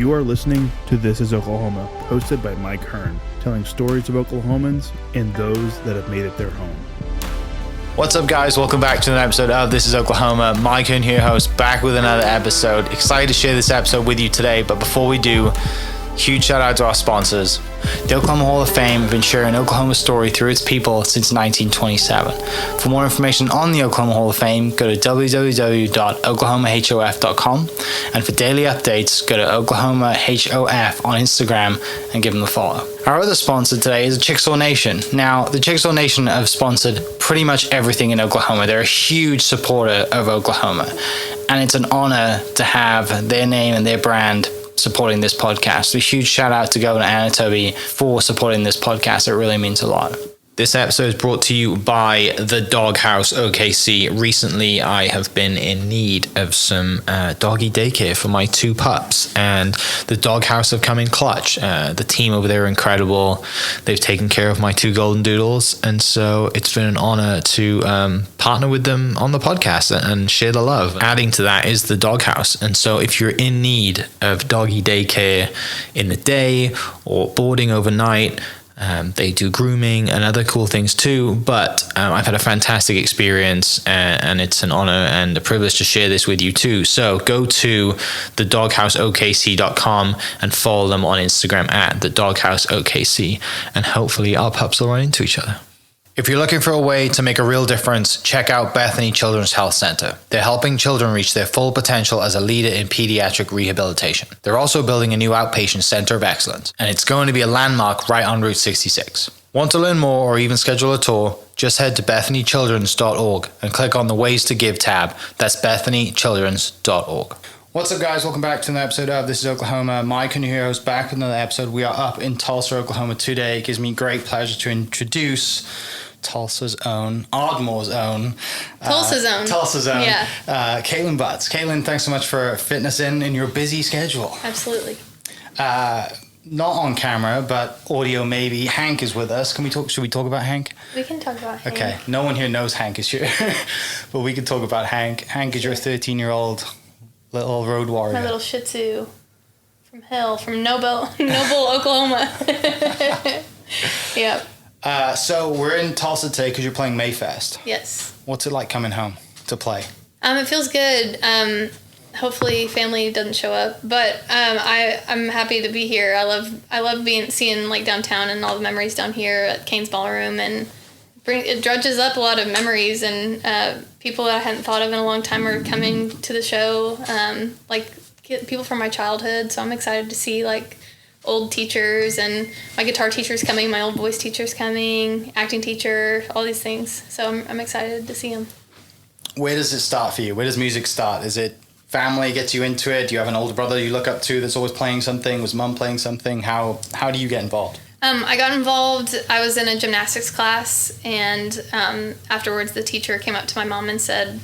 You are listening to This is Oklahoma, hosted by Mike Hearn, telling stories of Oklahomans and those that have made it their home. What's up, guys? Welcome back to an episode of This is Oklahoma. Mike Hearn here, host, back with another episode. Excited to share this episode with you today, but before we do, huge shout out to our sponsors. The Oklahoma Hall of Fame have been sharing Oklahoma's story through its people since 1927. For more information on the Oklahoma Hall of Fame, go to www.oklahomahof.com. And for daily updates, go to oklahomahof on Instagram and give them a follow. Our other sponsor today is Chickasaw Nation. Now, the Chickasaw Nation have sponsored pretty much everything in Oklahoma. They're a huge supporter of Oklahoma. And it's an honor to have their name and their brand supporting this podcast. A huge shout out to Governor Anatobi for supporting this podcast. It really means a lot. This episode is brought to you by the Doghouse OKC. Recently, I have been in need of some doggy daycare for my two pups, and the Doghouse have come in clutch. The team over there are incredible. They've taken care of my two golden doodles, and so it's been an honor to partner with them on the podcast and share the love. Adding to that is the Doghouse, and so if you're in need of doggy daycare in the day or boarding overnight, they do grooming and other cool things too, but I've had a fantastic experience, and it's an honor and a privilege to share this with you too. So go to thedogHouseOKC.com and follow them on Instagram at thedogHouseOKC, and hopefully our pups will run into each other. If you're looking for a way to make a real difference, check out Bethany Children's Health Center. They're helping children reach their full potential as a leader in pediatric rehabilitation. They're also building a new outpatient center of excellence, and it's going to be a landmark right on Route 66. Want to learn more or even schedule a tour? Just head to bethanychildrens.org and click on the Ways to Give tab. That's bethanychildrens.org. What's up, guys? Welcome back to another episode of This is Oklahoma. Mike and your host back with another episode. We are up in Tulsa, Oklahoma today. It gives me great pleasure to introduce Tulsa's own, Ardmore's own. Tulsa's own. Yeah. Kaitlin Butts. Kaitlin, thanks so much for fitting us in your busy schedule. Absolutely. Not on camera, but audio maybe. Hank is with us. Should we talk about Hank? We can talk about Hank. Okay. No one here knows Hank is here, but we can talk about Hank. Hank is your 13-year-old little road warrior. My little Shih Tzu from Noble, Oklahoma. Yep. So we're in Tulsa today because you're playing Mayfest. Yes. What's it like coming home to play? It feels good. Hopefully family doesn't show up, but I'm happy to be here. I love seeing like downtown and all the memories down here at Kane's Ballroom, and it drudges up a lot of memories, and people that I hadn't thought of in a long time are coming to the show, like people from my childhood. So I'm excited to see like old teachers, and my guitar teacher's coming, my old voice teacher's coming, acting teacher, all these things. So I'm excited to see them. Where does it start for you? Where does music start? Is it family gets you into it? Do you have an older brother you look up to that's always playing something? Was mom playing something? How do you get involved? I got involved. I was in a gymnastics class, and afterwards the teacher came up to my mom and said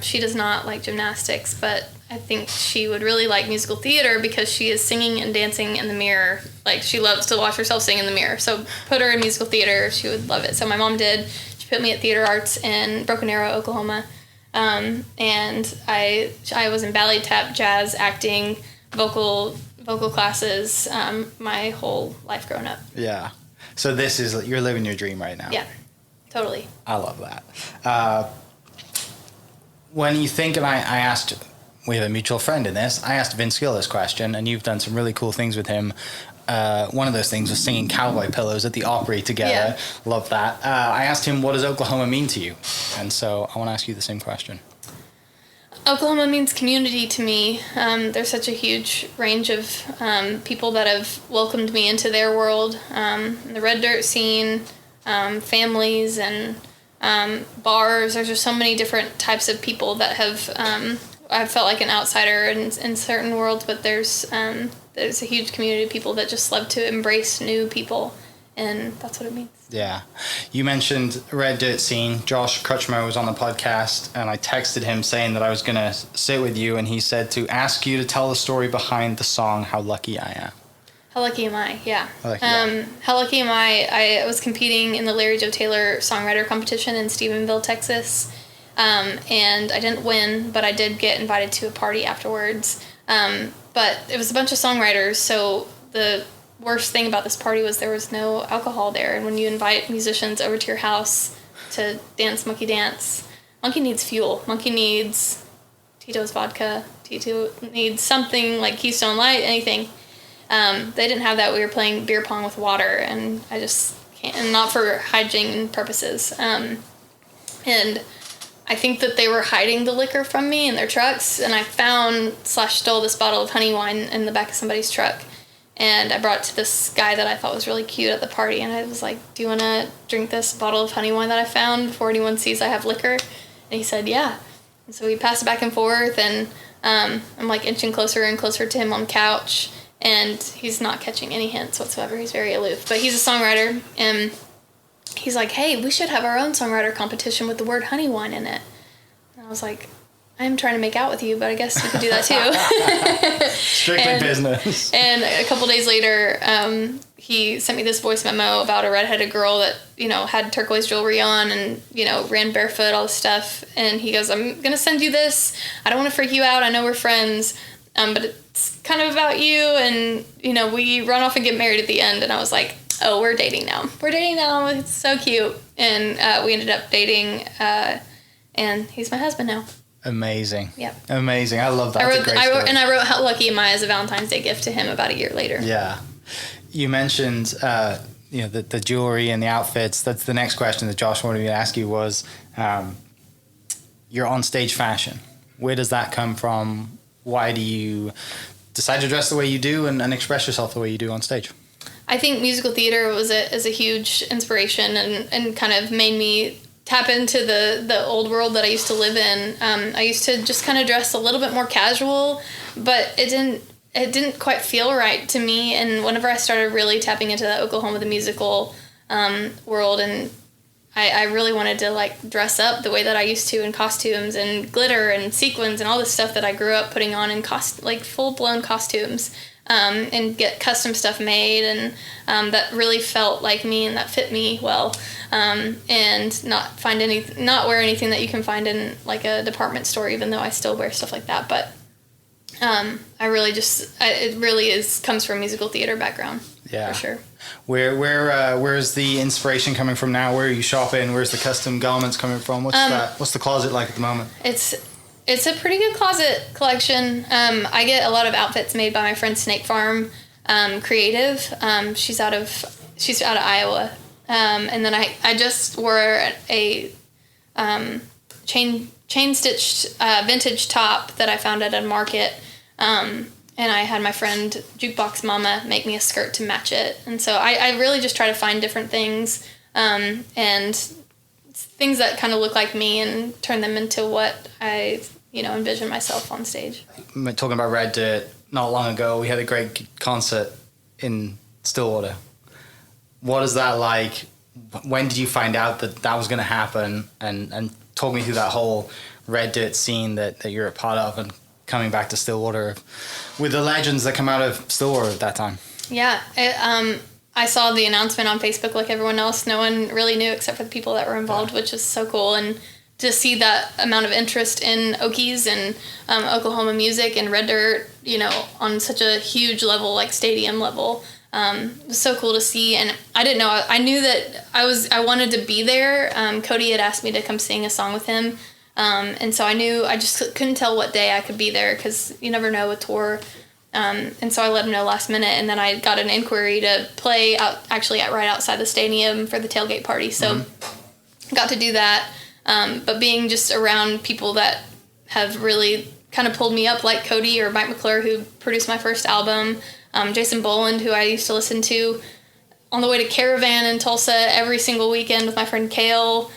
she does not like gymnastics, but I think she would really like musical theater because she is singing and dancing in the mirror. Like, she loves to watch herself sing in the mirror. So put her in musical theater. She would love it. So my mom did. She put me at Theater Arts in Broken Arrow, Oklahoma. And I was in ballet, tap, jazz, acting, vocal classes my whole life growing up. Yeah. So this is, you're living your dream right now. Yeah, totally. I love that. When you think, and I asked, we have a mutual friend in this, I asked Vince Gill this question, and you've done some really cool things with him. One of those things was singing Cowboy Pillows at the Opry together. Yeah. Love that. I asked him, what does Oklahoma mean to you? And so I want to ask you the same question. Oklahoma means community to me. There's such a huge range of people that have welcomed me into their world. The red dirt scene, families, and bars. There's just so many different types of people that have... I felt like an outsider in certain worlds, but there's a huge community of people that just love to embrace new people, and that's what it means. Yeah. You mentioned Red Dirt Scene. Josh Crutchmer was on the podcast, and I texted him saying that I was going to sit with you, and he said to ask you to tell the story behind the song How Lucky I Am. How Lucky Am I, yeah. How Lucky Am I was competing in the Larry Joe Taylor Songwriter Competition in Stephenville, Texas. And I didn't win, but I did get invited to a party afterwards. But it was a bunch of songwriters, so the worst thing about this party was there was no alcohol there. And when you invite musicians over to your house to dance Monkey Dance, Monkey needs fuel. Monkey needs Tito's vodka. Tito needs something like Keystone Light, anything. They didn't have that. We were playing beer pong with water, and I just can't, and not for hygiene purposes. And I think that they were hiding the liquor from me in their trucks, and I found/stole this bottle of honey wine in the back of somebody's truck. And I brought it to this guy that I thought was really cute at the party, and I was like, do you want to drink this bottle of honey wine that I found before anyone sees I have liquor? And he said, yeah. And so we passed it back and forth, and I'm like inching closer and closer to him on the couch, and he's not catching any hints whatsoever. He's very aloof, but he's a songwriter, and he's like, hey, we should have our own songwriter competition with the word honey wine in it. And I was like, I'm trying to make out with you, but I guess we could do that too. Strictly business. And a couple days later, he sent me this voice memo about a redheaded girl that, had turquoise jewelry on and, ran barefoot, all this stuff. And he goes, I'm going to send you this. I don't want to freak you out. I know we're friends, but it's kind of about you. And, we run off and get married at the end. And I was like, oh, we're dating now. It's so cute. And we ended up dating, and he's my husband now. Amazing. Yeah. Amazing. I love that. I wrote How Lucky Am I as a Valentine's Day gift to him about a year later. Yeah. You mentioned, the jewelry and the outfits. That's the next question that Josh wanted me to ask you was, your on-stage fashion. Where does that come from? Why do you decide to dress the way you do and express yourself the way you do on stage? I think musical theater is a huge inspiration and kind of made me tap into the old world that I used to live in. I used to just kind of dress a little bit more casual, but it didn't quite feel right to me. And whenever I started really tapping into the Oklahoma the musical world, and I really wanted to dress up the way that I used to in costumes and glitter and sequins and all this stuff that I grew up putting on in full blown costumes. And get custom stuff made, and that really felt like me and that fit me well, and not wear anything that you can find in a department store, even though I still wear stuff like that. But it really comes from musical theater background. Yeah, for sure. Where's the inspiration coming from now? Where are you shopping? Where's the custom garments coming from? What's the closet like at the moment? It's a pretty good closet collection. I get a lot of outfits made by my friend Snake Farm Creative. She's out of Iowa. And then I just wore a chain stitched vintage top that I found at a market. And I had my friend Jukebox Mama make me a skirt to match it. And so I really just try to find different things and things that kind of look like me and turn them into what I envision myself on stage. Talking about Red Dirt, not long ago we had a great concert in Stillwater. What is that like? When did you find out that was going to happen? And talk me through that whole Red Dirt scene that you're a part of, and coming back to Stillwater with the legends that come out of Stillwater at that time. Yeah, I saw the announcement on Facebook like everyone else. No one really knew except for the people that were involved, which is so cool. And to see that amount of interest in Okies and Oklahoma music and Red Dirt, on such a huge level, like stadium level, it was so cool to see. And I didn't know. I knew that I wanted to be there. Cody had asked me to come sing a song with him, and so I knew. I just couldn't tell what day I could be there because you never know with tour. And so I let him know last minute, and then I got an inquiry to play right outside the stadium for the tailgate party. So got to do that. But being just around people that have really kind of pulled me up, like Cody or Mike McClure, who produced my first album, Jason Boland, who I used to listen to on the way to Caravan in Tulsa every single weekend with my friend Kale.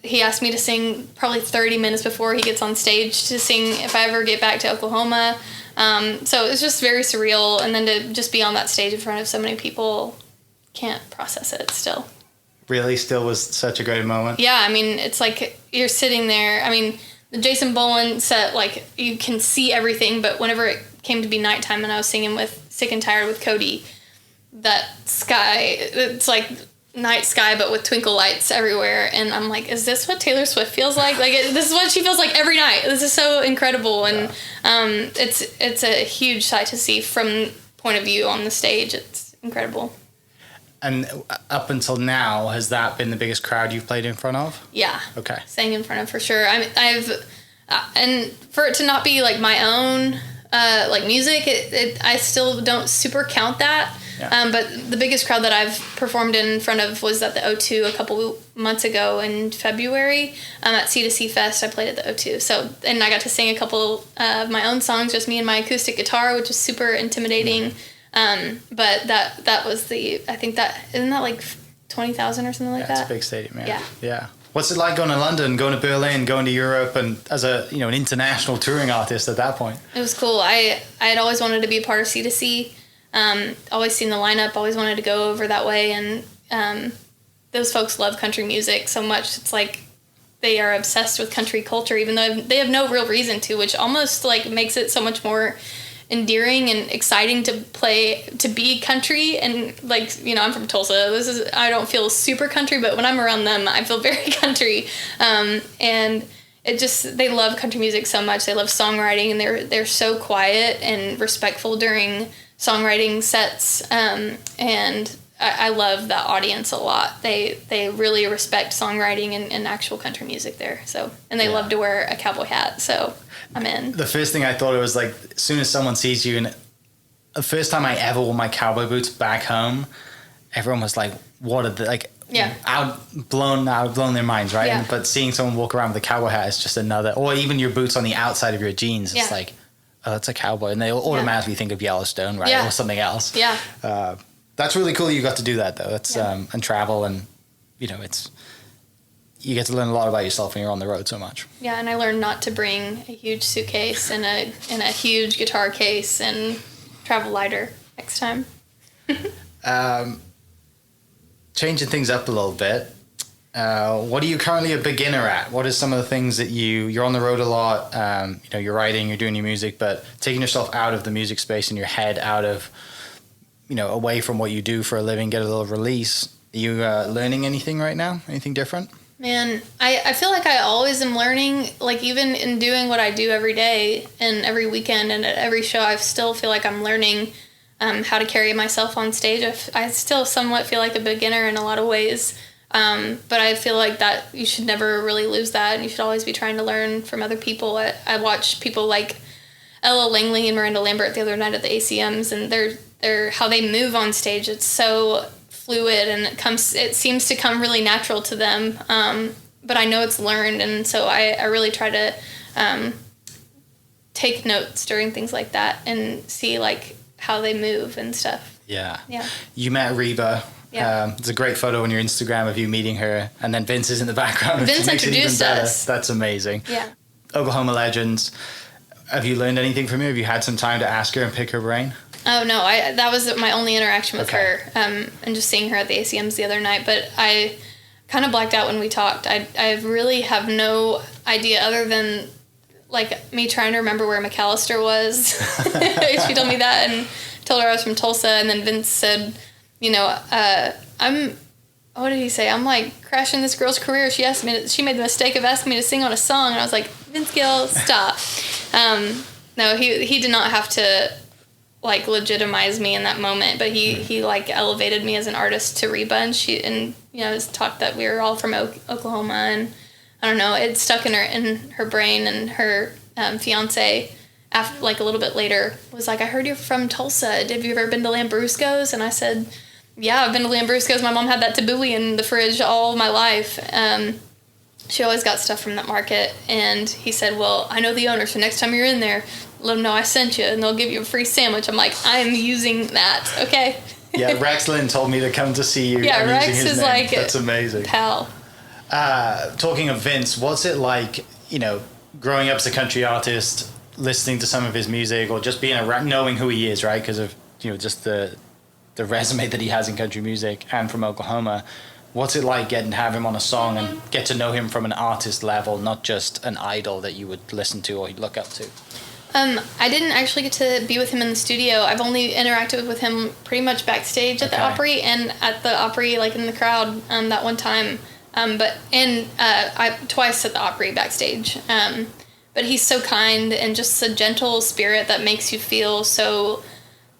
He asked me to sing probably 30 minutes before he gets on stage to sing if I ever get back to Oklahoma. So it's just very surreal. And then to just be on that stage in front of so many people, can't process it still. Really still was such a great moment. Yeah, I mean, it's like you're sitting there. I mean, the Jason Boland set, you can see everything, but whenever it came to be nighttime and I was singing with Sick and Tired with Cody, that sky, it's like night sky, but with twinkle lights everywhere. And I'm like, is this what Taylor Swift feels like? Like, this is what she feels like every night. This is so incredible. And it's a huge sight to see from point of view on the stage. It's incredible. And up until now, has that been the biggest crowd you've played in front of? Yeah. Okay. Sang in front of, for sure. And for it to not be like my own like music, I still don't super count that. Yeah. But the biggest crowd that I've performed in front of was at the O2 a couple months ago in February at C2C Fest. I played at the O2. So, and I got to sing a couple of my own songs, just me and my acoustic guitar, which is super intimidating. But that was I think that, isn't that like 20,000 or something like that? It's a big stadium, yeah. What's it like going to London, going to Berlin, going to Europe, and as an international touring artist at that point? It was cool. I had always wanted to be a part of C2C. Always seen the lineup, always wanted to go over that way, and those folks love country music so much. It's like they are obsessed with country culture, even though they have no real reason to, which almost like makes it so much more endearing and exciting to be country. And like, I'm from Tulsa. I don't feel super country, but when I'm around them, I feel very country. And they love country music so much. They love songwriting, and they're so quiet and respectful during songwriting sets, and I love that audience a lot. They really respect songwriting and actual country music there. So, and they love to wear a cowboy hat. So I'm in. The first thing I thought, it was like, as soon as someone sees you, and the first time I ever wore my cowboy boots back home, everyone was like, "What are they like?" Yeah. Blown their minds, right? Yeah. But seeing someone walk around with a cowboy hat is just another, or even your boots on the outside of your jeans. It's like, oh, that's a cowboy. And they automatically think of Yellowstone, right? Or something else. Yeah. That's really cool you got to do that, though. It's and travel, and it's, you get to learn a lot about yourself when you're on the road so much. Yeah, and I learned not to bring a huge suitcase and a huge guitar case, and travel lighter next time. Changing things up a little bit. What are you currently a beginner at? What are some of the things that you're on the road a lot, you're writing, you're doing your music, but taking yourself out of the music space and your head out of, away from what you do for a living, get a little release. Are you learning anything right now? Anything different? Man, I feel like I always am learning, like even in doing what I do every day and every weekend and at every show, I still feel like I'm learning how to carry myself on stage. I still somewhat feel like a beginner in a lot of ways. But I feel like that you should never really lose that, and you should always be trying to learn from other people. I watched people like Ella Langley and Miranda Lambert the other night at the ACMs, and they're how they move on stage. It's so fluid, and it seems to come really natural to them. But I know it's learned, and so I really try to take notes during things like that and see like how they move and stuff. Yeah. You met Reba. Yeah. It's a great photo in your Instagram of you meeting her, and then Vince is in the background. Vince introduced us. That's amazing. Yeah. Oklahoma Legends. Have you learned anything from her? Have you had some time to ask her and pick her brain? Oh, no. That was my only interaction with her, and just seeing her at the ACMs the other night. But I kind of blacked out when we talked. I really have no idea other than, like, me trying to remember where McAllister was. She told me that and told her I was from Tulsa. And then Vince said, what did he say? I'm, like, crashing this girl's career. She made the mistake of asking me to sing on a song. And I was like, Vince Gill, stop. No, he did not have to, like, legitimize me in that moment, but he like elevated me as an artist to Reba, and it's talked that we were all from Oklahoma, and I don't know, it stuck in her brain. And her fiance, after, like, a little bit later, was like, I heard you're from Tulsa. Have you ever been to Lambrusco's? And I said, yeah, I've been to Lambrusco's. My mom had that tabbouleh in the fridge all my life. She always got stuff from that market. And he said, well, I know the owner, so next time you're in there, let them know I sent you, and they'll give you a free sandwich. I'm like, I'm using that, okay? Yeah, Rex Lynn told me to come to see you. Yeah, Rex is name. Like, that's amazing. Pal. Talking of Vince, what's it like, growing up as a country artist, listening to some of his music, or just being knowing who he is, right? Because of, just the resume that he has in country music and from Oklahoma. What's it like getting to have him on a song and get to know him from an artist level, not just an idol that you would listen to or look up to? I didn't actually get to be with him in the studio. I've only interacted with him pretty much backstage at the Opry and at the Opry, like in the crowd, that one time. I twice at the Opry backstage. But he's so kind and just a gentle spirit that makes you feel so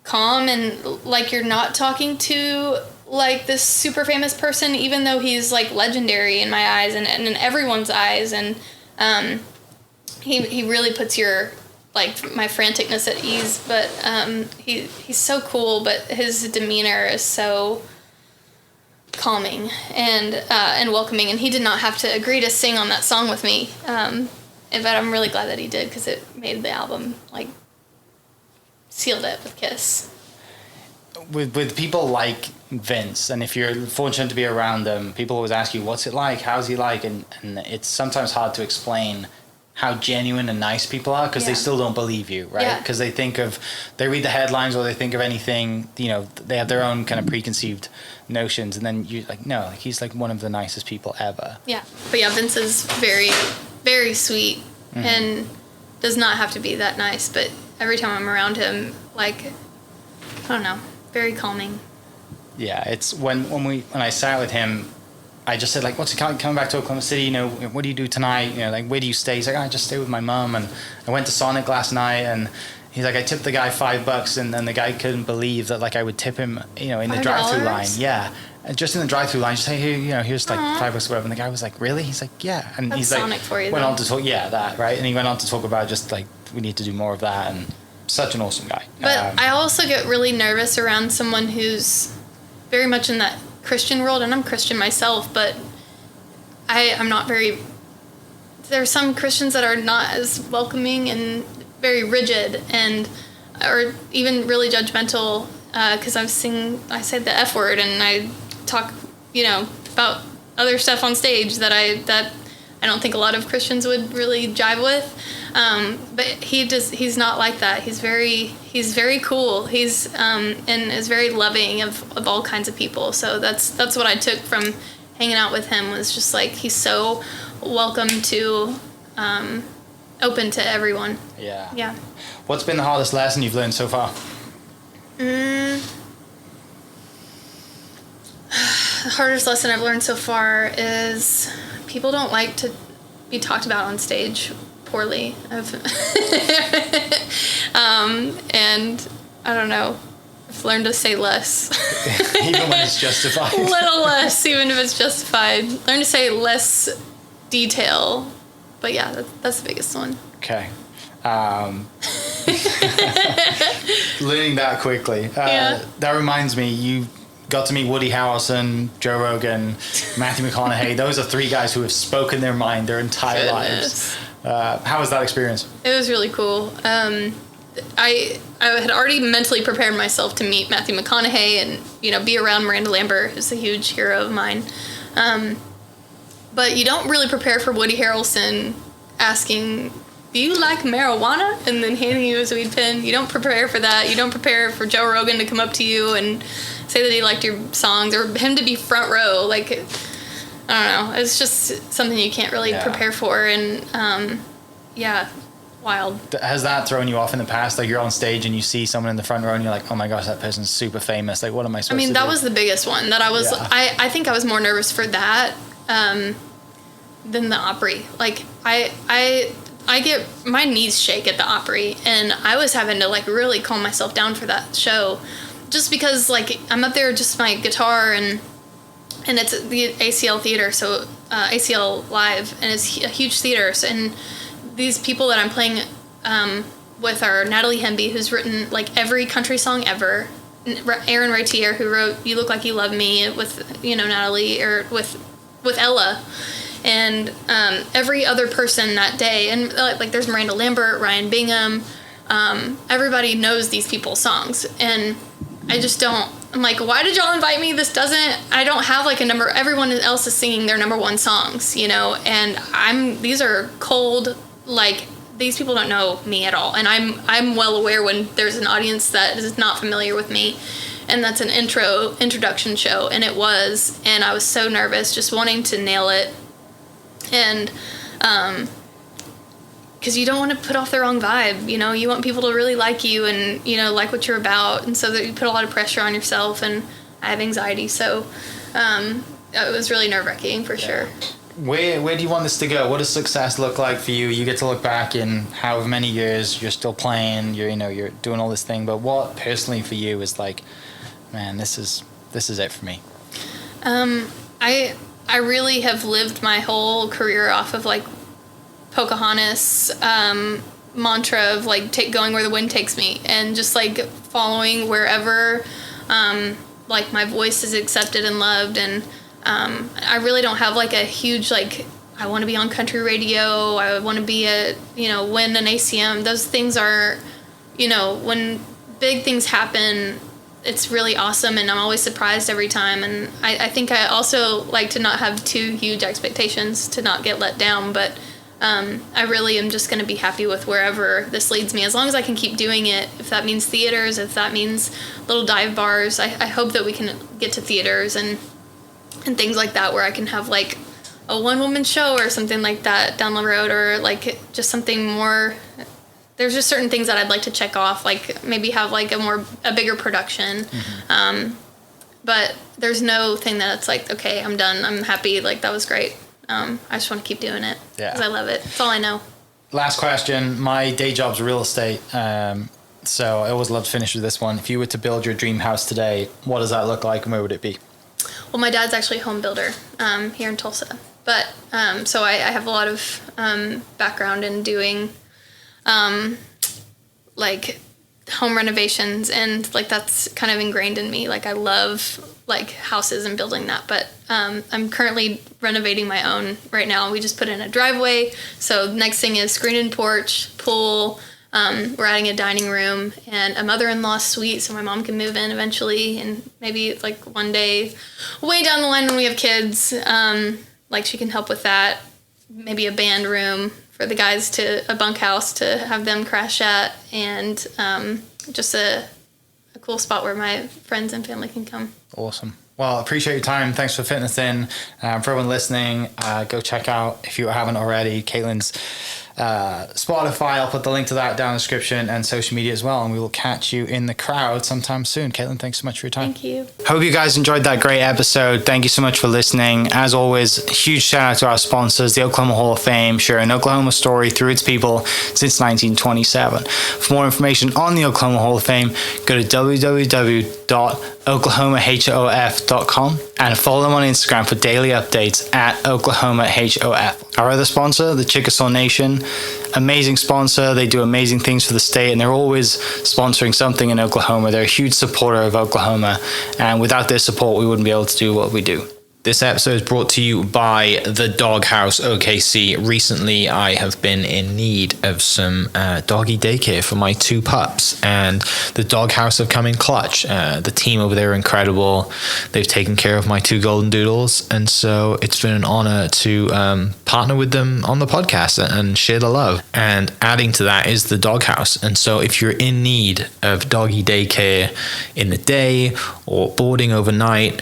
calm and like you're not talking to like this super famous person, even though he's like legendary in my eyes and in everyone's eyes. And he really puts your like my franticness at ease. But he's so cool, but his demeanor is so calming and welcoming. And he did not have to agree to sing on that song with me. But I'm really glad that he did, because it made the album, like, sealed it with Kiss. With people like Vince, and if you're fortunate to be around them, people always ask you, what's it like? How's he like? And it's sometimes hard to explain how genuine and nice people are, because they still don't believe you, right? Because they read the headlines or they think of anything, you know, they have their own kind of preconceived notions, and then you're like, no, like, he's like one of the nicest people ever. Yeah. But yeah, Vince is very, very sweet and does not have to be that nice, but every time I'm around him, like, I don't know, very calming. Yeah, it's when I sat with him, I just said, like, what's it coming back to Oklahoma City? You know, what do you do tonight? You know, like, where do you stay? He's like, I just stay with my mom. And I went to Sonic last night, and he's like, I tipped the guy $5, and then the guy couldn't believe that, like, I would tip him, you know, in the drive-through line. Yeah. And just in the drive-through line, just say, hey, you know, here's like $5 or whatever. And the guy was like, really? He's like, yeah. And that's he's like, Sonic for you, went on to talk, that, right? And he went on to talk about just like, we need to do more of that. And such an awesome guy. But I also get really nervous around someone who's very much in that Christian world, and I'm Christian myself, but I'm not very. There are some Christians that are not as welcoming and very rigid, or even really judgmental. Because I say the F word, and I talk, you know, about other stuff on stage that I don't think a lot of Christians would really jive with. But he's not like that. He's very cool. He's and is very loving of all kinds of people. So that's what I took from hanging out with him, was just like, he's so welcome to, open to everyone. Yeah. Yeah. What's been the hardest lesson you've learned so far? The hardest lesson I've learned so far is people don't like to be talked about on stage poorly. And I don't know. I've learned to say less. Even when it's justified. A little less, even if it's justified. Learn to say less detail. But yeah, that's the biggest one. Okay. Learning that quickly. That reminds me, you got to meet Woody Harrelson, Joe Rogan, Matthew McConaughey. Those are three guys who have spoken their mind their entire lives. How was that experience? It was really cool. I had already mentally prepared myself to meet Matthew McConaughey and, you know, be around Miranda Lambert, who's a huge hero of mine. But you don't really prepare for Woody Harrelson asking, do you like marijuana? And then handing you his weed pen. You don't prepare for that. You don't prepare for Joe Rogan to come up to you and say that he liked your songs, or him to be front row. Like, I don't know. It's just something you can't really prepare for. And, wild. Has that thrown you off in the past? Like, you're on stage and you see someone in the front row and you're like, oh my gosh, that person's super famous. Like, what am I supposed to do? That was the biggest one that I was, I think I was more nervous for that than the Opry. Like, I get, my knees shake at the Opry, and I was having to, like, really calm myself down for that show, just because, like, I'm up there with just my guitar, and it's the ACL Theater, so ACL Live, and it's a huge theater, so, and these people that I'm playing with are Natalie Hemby, who's written, like, every country song ever, Aaron Raitier, who wrote You Look Like You Love Me with, you know, Natalie, or with Ella, and every other person that day, and like there's Miranda Lambert, Ryan Bingham, everybody knows these people's songs, and I just don't. I'm like, why did y'all invite me? I don't have like a number. Everyone else is singing their number one songs, you know, and these are cold, like, these people don't know me at all, and I'm well aware when there's an audience that is not familiar with me, and that's an introduction show, and it was, and I was so nervous, just wanting to nail it. And because you don't want to put off the wrong vibe. You know, you want people to really like you and, you know, like what you're about. And so that you put a lot of pressure on yourself, and I have anxiety. So it was really nerve-wracking for sure. Where do you want this to go? What does success look like for you? You get to look back in however many years you're still playing, you're doing all this thing, but what personally for you is like, man, this is it for me? I really have lived my whole career off of like Pocahontas mantra of like going where the wind takes me, and just like following wherever like my voice is accepted and loved. And I really don't have like a huge like I want to be on country radio, I want to be win an ACM. Those things are, when big things happen, it's really awesome, and I'm always surprised every time. And I think I also like to not have too huge expectations, to not get let down. But I really am just going to be happy with wherever this leads me, as long as I can keep doing it. If that means theaters, if that means little dive bars, I hope that we can get to theaters and things like that, where I can have like a one-woman show or something like that down the road, or like just something more. There's just certain things that I'd like to check off, like maybe have like a bigger production. Mm-hmm. But there's no thing that's like, okay, I'm done, I'm happy, like that was great. I just want to keep doing it because I love it. That's all I know. Last question. My day job's real estate. So I always love to finish with this one. If you were to build your dream house today, what does that look like, and where would it be? Well, my dad's actually a home builder here in Tulsa. But so I have a lot of background in doing like home renovations, and like that's kind of ingrained in me. Like I love like houses and building that. But I'm currently renovating my own right now. We just put in a driveway. So next thing is screened-in porch, pool. We're adding a dining room and a mother-in-law suite, so my mom can move in eventually, and maybe like one day, way down the line when we have kids, like she can help with that. Maybe a band room for the guys, a bunkhouse to have them crash at, and just a cool spot where my friends and family can come. Awesome. Well, appreciate your time. Thanks for fitting us in. For everyone listening, go check out, if you haven't already, Kaitlin's Spotify. I'll put the link to that down in the description, and social media as well, and we will catch you in the crowd sometime soon. Kaitlin, thanks so much for your time. Thank you. Hope you guys enjoyed that great episode. Thank you so much for listening. As always, huge shout out to our sponsors, the Oklahoma Hall of Fame, sharing Oklahoma story through its people since 1927. For more information on the Oklahoma Hall of Fame, go to www.oklahomahof.com and follow them on Instagram for daily updates at oklahomahof. Our other sponsor, the Chickasaw Nation, amazing sponsor. They do amazing things for the state, and they're always sponsoring something in Oklahoma. They're a huge supporter of Oklahoma, and without their support, we wouldn't be able to do what we do. This episode is brought to you by the Doghouse OKC. Recently, I have been in need of some doggy daycare for my 2 pups, and the Doghouse have come in clutch. The team over there are incredible. They've taken care of my 2 golden doodles, and so it's been an honor to partner with them on the podcast and share the love. And adding to that is the Doghouse. And so if you're in need of doggy daycare in the day or boarding overnight,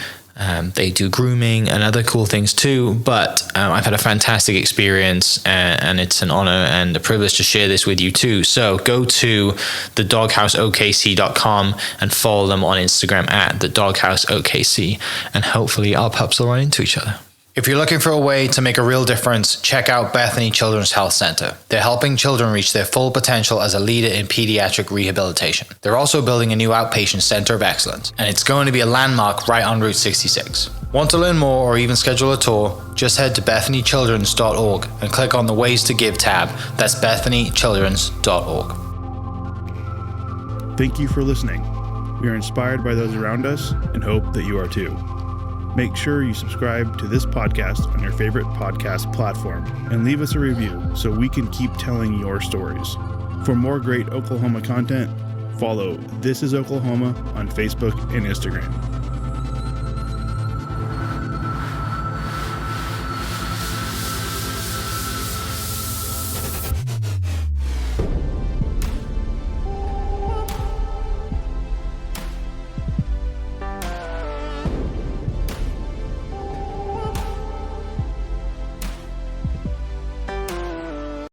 they do grooming and other cool things too, but I've had a fantastic experience, and it's an honor and a privilege to share this with you too. So go to thedogHouseOKC.com and follow them on Instagram at thedogHouseOKC, and hopefully our pups will run into each other. If you're looking for a way to make a real difference, check out Bethany Children's Health Center. They're helping children reach their full potential as a leader in pediatric rehabilitation. They're also building a new outpatient center of excellence, and it's going to be a landmark right on Route 66. Want to learn more or even schedule a tour? Just head to bethanychildrens.org and click on the Ways to Give tab. That's bethanychildrens.org. Thank you for listening. We are inspired by those around us and hope that you are too. Make sure you subscribe to this podcast on your favorite podcast platform and leave us a review so we can keep telling your stories. For more great Oklahoma content, follow This Is Oklahoma on Facebook and Instagram.